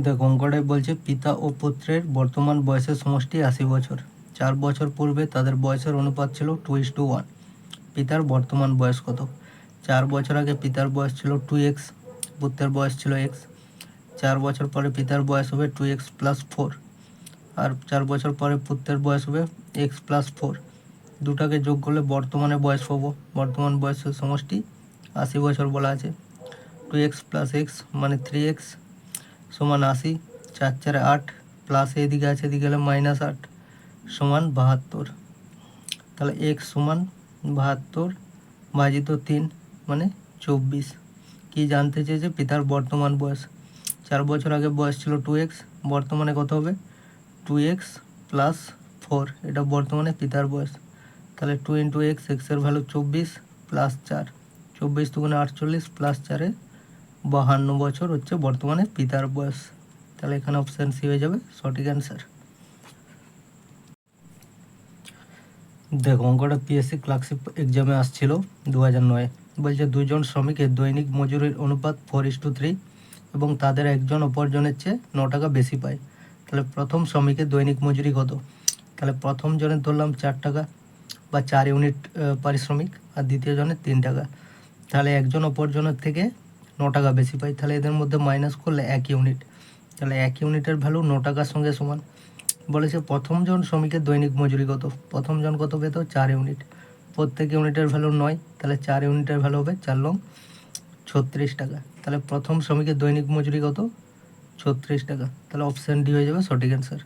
দেখো অঙ্কটাই বলছে পিতা ও পুত্রের বর্তমান বয়সের সমষ্টি 80 বছর। 4 বছর পূর্বে তাদের বয়সের অনুপাত ছিল 2:1। পিতার বর্তমান বয়স কত? 4 বছর আগে পিতার বয়স ছিল 2x, পুত্রের বয়স ছিল x। 4 বছর পরে পিতার বয়স হবে 2x + 4, আর 4 বছর পরে পুত্রের বয়স হবে x + 4। দুটাকে যোগ করলে বর্তমানে বয়স পাবো। বর্তমান বয়সের সমষ্টি 80 বছর বলা আছে। 2x + x মানে 3x সমান 80, 4 4 8 প্লাস এদিকে আছে, এদিকে গেলে -8 সমান 72। তাহলে x সমান 72 ভাজিত 3 মানে 24। কি জানতে চেয়েছে? পিতার বর্তমান বয়স। 4 বছর আগে বয়স ছিল 2x, বর্তমানে কত হবে? 2x + 4, এটা বর্তমানে পিতার বয়স। তাহলে 2 × x, এর ভ্যালু 24 + 4, 24 দুগুণে 48 + 4 52 বছর হচ্ছে বর্তমানে পিতার বয়স। তাহলে এখানে অপশান সি হয়ে যাবে সঠিক অ্যান্সার। দেখো অঙ্কটা পিএসসি ক্লার্কশিপ এক্সামে আসছিল 2009। বলছে দুজন শ্রমিকের দৈনিক মজুরির অনুপাত 4:3 এবং তাদের একজন অপরজনের চেয়ে 9 টাকা বেশি পায়। তাহলে প্রথম শ্রমিকের দৈনিক মজুরি কত? তাহলে প্রথম জনের ধরলাম 4 টাকা বা 4 ইউনিট পারিশ্রমিক, আর দ্বিতীয় জনের 3 টাকা। তাহলে একজন অপরজনের থেকে 9 টাকা বেশি পায়। তাহলে এদের মধ্যে মাইনাস করলে 1 ইউনিট। তাহলে 1 ইউনিটের ভ্যালু 9 টাকার সঙ্গে সমান। বলেছে প্রথমজন শ্রমিকের দৈনিক মজুরি কত? প্রথমজন কত পেত? 4 ইউনিট। প্রত্যেক ইউনিটের ভ্যালু 9, তাহলে 4 ইউনিটের ভ্যালু হবে 4 লং 36 টাকা। তাহলে প্রথম শ্রমিকের দৈনিক মজুরি কত? 36 টাকা। তাহলে অপশান ডি হয়ে যাবে সঠিক অ্যান্সার।